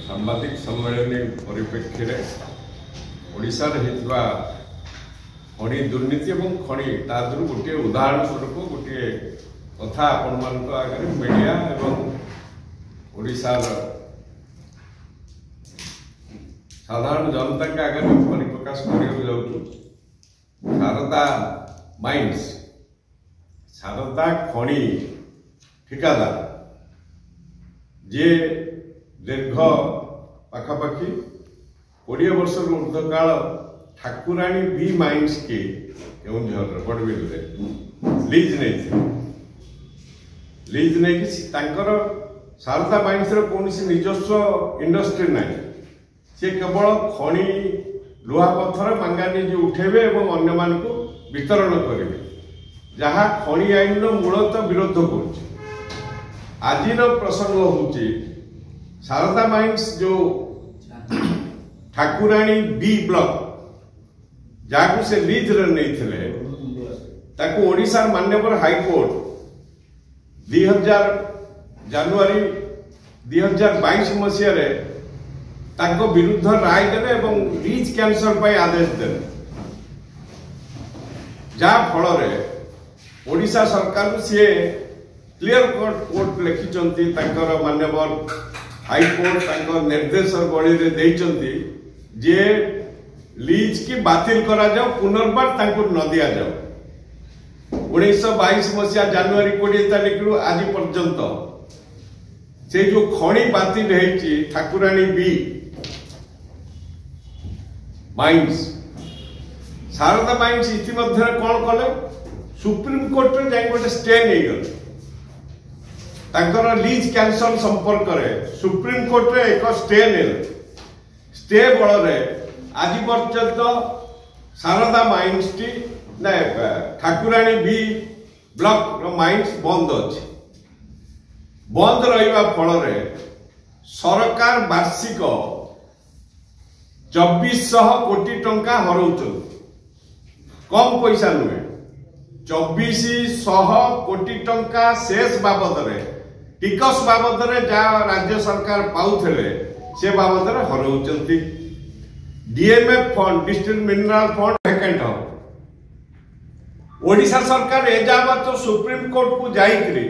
सांबादिक सम्मेलन परिप्रेक्षी में ओडिशा खनि दुर्नीति और खनि तादर गोटे उदाहरण स्वरूप गोटे कथा आपण आगे मीडिया एवं ओडिशार साधारण जनता के आगे परिप्रकाश करने जाऊँ। शारदा माइंस शारदा खनि ठिकादार जे दीर्घ पाखापाखि 20 वर्ष ऊर्ध्वकाल ठाकुराणी बी माइंस के बड़बिल लीज नहीं शारदा माइंस कौन निजस्व इंडस्ट्री ना सी केवल खनि लुहा पत्थर मांगानीज उठेबे और अन्य मान को वितरण करेंगे जहाँ खनि आईन मूलतः विरोध कर। आज प्रसंग हूँ शारदा माइंस जो ठाकुराणी बी ब्लॉक जहाँ से लीज नहीं ओडिशा माननीय हाईकोर्ट 2000 जनवरी 2022 मसीह विरुद्ध राय देले और लीज कैंसल पर आदेश देले जहाँ फल ओडिशा सरकार सी क्लियर कोर्ट लिखिं मान्यवर हाईकोर्ट निर्देश बड़ी जे लीज की बातिल करा जाओ पुनर्बार न दि जाओ। 1922 मसीहा जनवरी 20 तारीख रु आज पर्यंत से जो खनि बातिल है ठाकुराणी बी माइंस शारदा माइंस इतिमध्य कौन कले सुप्रीम कोर्ट रे जाई गोटे स्टे नहीं गले लीज कैंसल संपर्क में सुप्रीम कोर्ट रे एक स्टे स्टे बल आज पर्यंत Sharda mines T Thakurani B block mines बंद अच्छे बंद रहा फल सरकार वार्षिक 2400 कोटी टंका हरौ कम पैसा नुहे 2400 कोटी टंका शेष बाबद टिकस बाबद जहाँ राज्य सरकार पाउले से बाबद हरौचंती। DMF fund district mineral fund vacant हो ओडिशा सरकार एजावत तो सुप्रीम कोर्ट को जाइकरी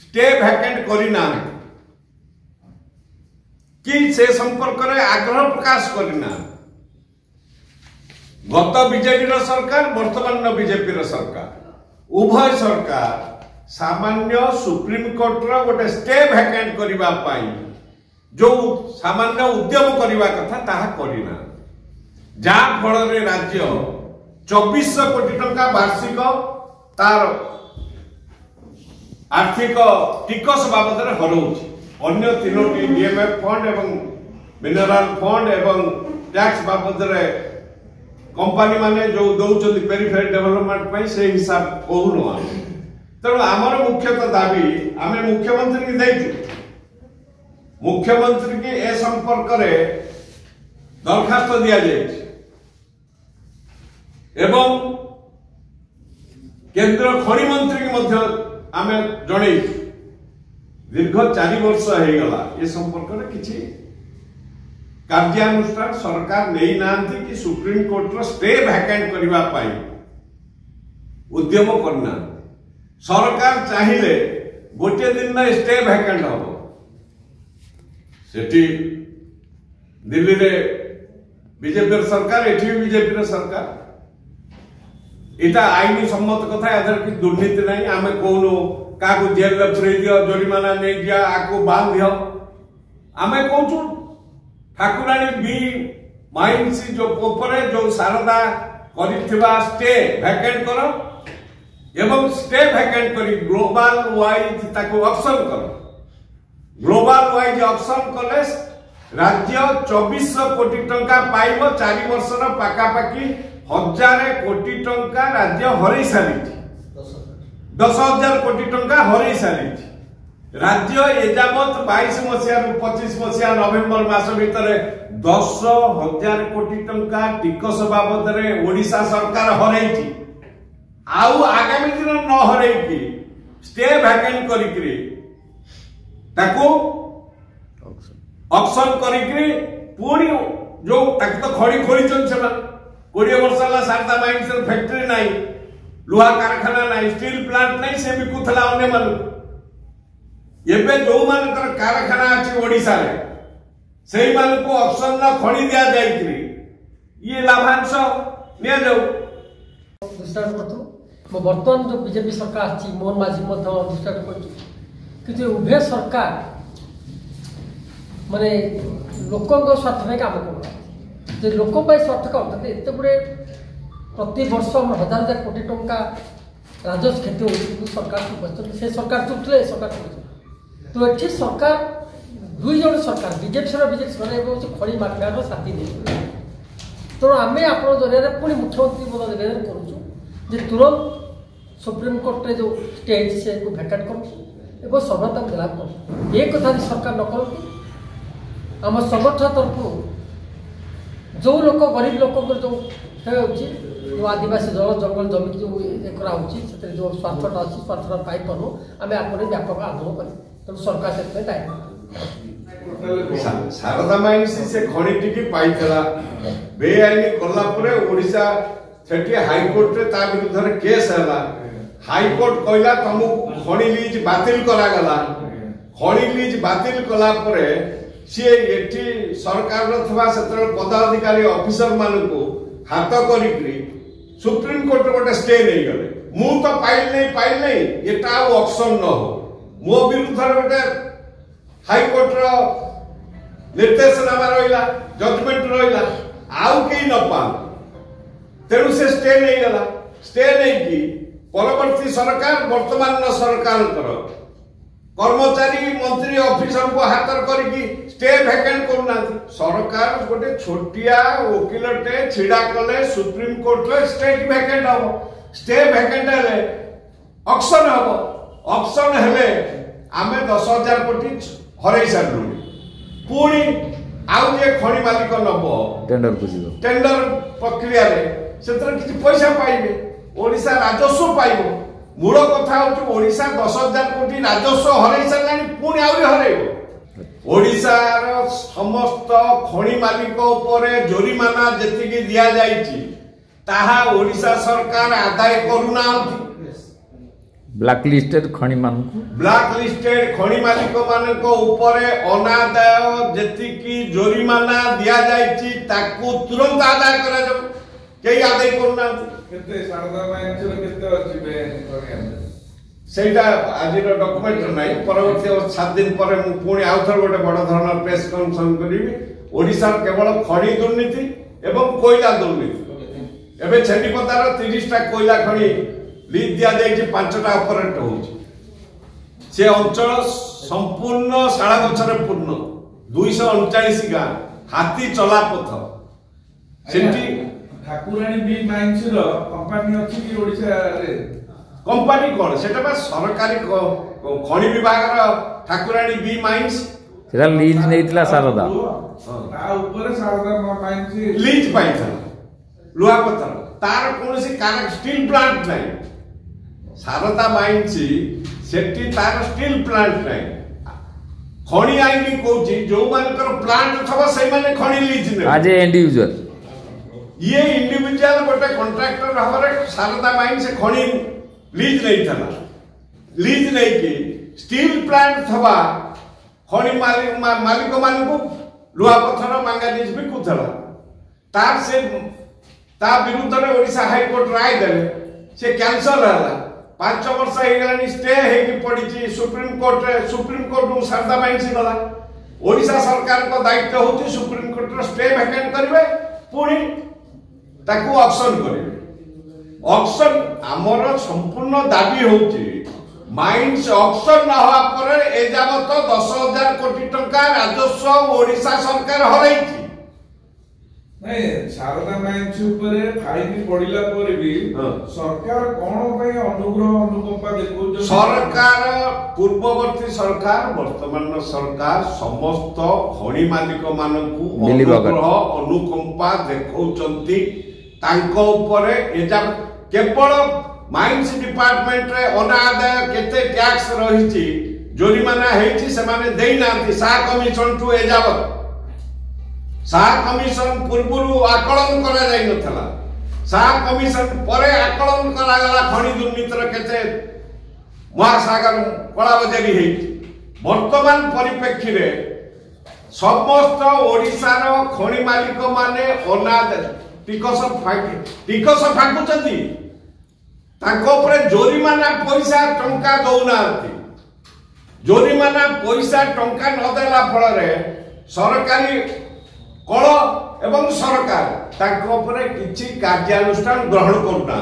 स्टे वैकेंट करना कि से संपर्क में आग्रह प्रकाश करना। गत बीजेपी सरकार वर्तमान बीजेपी सरकार उभय सरकार सामान्य सुप्रीम कोर्ट रो गोटे स्टे वैकेंट करने जो सामान्य उद्यम करने कथा ताहा करना जहाँ फल राज्य 2400 कोटी टंका वार्षिक तार आर्थिक टिकस बाबद हरौछि। अन्य 3टी डीएमएफ फंड एवं मिनरल फंड एवं टैक्स बाबद कंपनी माने जो दौरान पेरिफेरी डेवलपमेंट से हिसाब कहून तेणु आमर मुख्यतः दाबी आम मुख्यमंत्री की देचु मुख्यमंत्री की ए संपर्क में दरखास्त दि एवं केंद्र खनि मंत्री की आम जन दीर्घ 4 वर्ष हो गला ये संपर्क में किसी कार्यानुष्ठान सरकार नहीं नांती कि सुप्रीम कोर्ट रो स्टे वैकेंट करने उद्यम करना सरकार चाहिए गोटे दिन में स्टे वैकेंट हम सेठी दिल्ली रे बीजेपी सरकार एठी बीजेपी सरकार इटा आईन सम्मत कथा यादर कि दुर्नीति नहीं आम कौन क्या जेल में पुरे दियो जरिमाना नहीं दिया आपको बांध दियो आम कहूँ ठाकुराणी बी माइंस जो पोपरे जो शारदा करिथिबा स्टे वैकेंट करो एवं स्टे वैकेंट करी ग्लोबल वाइज ताको ऑप्शन करो ग्लोबल वाइज ऑप्शन कले राज्य 2400 कोटी टंका पाइब 4 वर्ष पाखापाखि 1000 कोटी टंका राज्य हरई सारी 10,000 कोटी टंका हरई सारी राज्य एजावत 22 मसीह 25 मसीहा नवेम्बर मास भितर 10,000 कोटी टंका टिकस बाबद ओडिशा सरकार हरई आउ आगामी दिन न हरई स्टे वैकेंट करी ऑक्शन करिकरी पूरी जो तक तो खड़ी खोली चल से 20 वर्ष ला शारदा माइंस फैक्ट्री नहीं लुहा कारखाना नहीं स्टील प्लांट नहीं से भी कुथला अन्य मालूम एबे जो मानकर कारखाना अछि ओडिसा रे सेही मान को ऑप्शन ना खड़ी दिया जाइकरी ये लाभांश निया जाऊ दूसरा प्रथम मो वर्तमान जो बीजेपी सरकार अछि मोहन माझी मध्य दूसरा करछि कि उभय सरकार माने लोकों स्वार्थ में काम कर लोक स्वार्थ करते एत गुड़े प्रति वर्ष हजार हजार कोटी टंका राजस्व क्षति हो सरकार से सरकार चुटले सरकार तो ये सरकार दुई जन सरकार बीजेपी सरकार खड़ी माफिया साथी दे तेणु आम आप जरिए पुणी मुख्यमंत्री पद निवेदन करुँ तुरंत सुप्रीम कोर्ट जो स्टे से भैकेट करूँ सर्वोत्तम लाभ करूँ ये कथा सरकार न करती आम संगठन तरफ जो लोक गरीब लोक जो आदिवासी जल जंगल जमी जो ये कराऊँगी जो स्वार्थटा अच्छी स्वार्थटा पाई पार्नु आम आप व्यापक आंदोलन करें तेणु सरकार से टाइम शारदा माइंस से खणी टिकी पाइला बेआईनी कला परे ओडिशा सेठी हाईकोर्ट रे ता विरुद्ध रे केस हला हाईकोर्ट कहला तुमको खणी लीज बातिल करा गला खणी लीज बातिल कला परे सी एठी सरकार रथवा सेतर पदाधिकारी ऑफिसर मान को हाथ करिकरी सुप्रीम कोर्ट गोटे स्टे नहीं गले मु तो पाइल नहीं एटा ऑप्शन न हो मो विरुद्ध रे गोटे हाईकोर्ट रो निर्देशनामा रहिला जजमेंट रहिला आउ के न पा तेणु से स्टे नहीं गला स्टे नहीं की परवर्ती सरकार वर्तमान सरकार कर्मचारी मंत्री ऑफिसर को हाथ करके स्टे वैकेंट करना सरकार गोटे छोटिया वकिलटे छिड़ा कले सुप्रीम कोर्ट रे स्टे वैकेंट हम स्टे वैकेंट हेले ऑक्शन हम ऑक्शन हेले आमे 10,000 कोटी हरई सारू पुणी आउ जे खणी मालिक नब टेंडर प्रक्रिया रे सेतर किछि पैसा पाइबे ओडिसा राजस्व पाइबो मूल कथा हो ओडिसा 10,000 कोटी राजस्व हरई सारानी पुणी आउरी हरइबो ओडिसा रो समस्त खणी मालिक ऊपर जोरिमाना जेतिकी दिया जाइछि ताहा ओडिसा सरकार आदाय करूना ब्लैक लिस्टेड खणी मालिक मानक ऊपर अनादाय जेतिकी जोरिमाना दिया जाइछि ताकू तुरंत आदाय करा जाऊ केई आदाय करूना केते शारदा माइंस रे केते अछि बे सेटा आज डॉक्यूमेंट नाही परवर्ती 7 दिन पर मु पुणी आउथर गोटे बड़ धरण प्रेस कॉन्फ्रेंस करिवि ओडिसा केवल खणी दुर्नीति एवं कोयला दुर्नीति एबे छेंडीपतार 30 टा कोयला खणी लीज दिया जाइए 5टा ऑपरेट हो से अंचल संपूर्ण शाला गछरे पूर्ण 239 गाँ हाथी चला पथ सेठी ठाकुराणी बी माइंस रो कंपनी अछि कि ओडिसा रे कंपनी कोन सेटा बा सरकारी खणी विभाग रो ठाकुराणी बी माइंस सेटा लीज नैतिला शारदा ता ऊपर शारदा माइंस लीज पाइथा लुहा पत्थर तार कोनसी कार स्टील प्लांट नहीं शारदा माइंस सेठी तार स्टील प्लांट नहीं खणी आईनी कोची जो मानकर प्लांट थबा सही माने खणी लीज ने आज एंड यूजर ये इंडिविजुअल गोटे कॉन्ट्रैक्टर भाବରେ शारदा माइंस से खणी लीज नहीं था लीज नहीं की स्टील प्लांट थबा खणी मालिक मान को लुहा पत्थर मैंगानीज भी कुथला तार से ता विरुद्ध रे ओडिसा हाई कोर्ट राय देले से कैंसल हला 5 वर्ष हे गलानी स्टे हे की पड़ी सुप्रीम कोर्ट शारदा माइंस गला ओडिसा सरकार को दायित्व होची सुप्रीम कोर्ट रो स्टे वैकेंट करबे पुणी ताकू ऑक्शन करिवे ऑक्शन हमर संपूर्ण दाबी होची माइंस ऑक्शन न होआ पर ए जावत 10,000 कोटी टंका राजस्व ओडिसा सरकार हरैची नहीं शारदा माइंस ऊपर फाइन पड़िला पर भी सरकार कोन पे अनुग्रह अनुकंपा देखौ सरकार पूर्ववर्ती सरकार वर्तमान सरकार समस्त खणी मालिक मानकू अनुग्रह अनुकंपा देखौचंती तांको ऊपर एजा केवल माइंस डिपार्टमेंट रे अनादाय केते टैक्स रहिची जोरीमाना हेची सेमाने देई नांती सा कमिशन टू एजावत सा कमिशन पूर्वरु आकलन करा जाई नथला सा कमिशन परे आकलन करा गला खनि दुर्नीतिर केते महासागर कलाबजारी हेची वर्तमान परिप्रेक्षी रे समस्त ओडिशार खनि मालिक माने अनाद टिकस फाकुचंती ताको परे जोरीमाना पैसा टंका दौनांती जोरीमाना पैसा टंका न देला फल रे सरकारी कल एवं सरकार ताको परे किछि कार्यानुष्ठान ग्रहण करना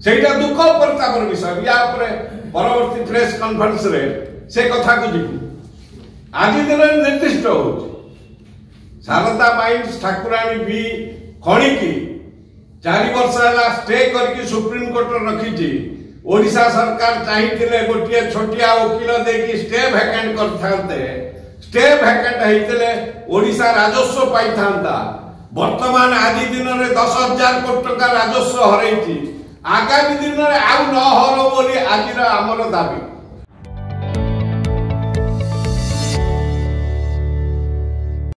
सेटा दुख परितापर विषय या परे परवर्ती प्रेस कॉन्फ्रेंस रे से कथा को जिबु आज दिन निर्दिष्ट हो शारदा माइंस ठाकुराणी भी खणी की 4 वर्ष है स्टे करके सुप्रीम कोर्ट रखी ओडिशा सरकार चाहिए गोटे छोटिया वकील देकी स्टे भैकेंट करते स्टे भैकेंट होते ओडिशा राजस्व पाई था वर्तमान आज दिन में 10,000 कोटी टका राजस्व हरई आगामी दिन में आउ न हर बोली आज आमर दाबी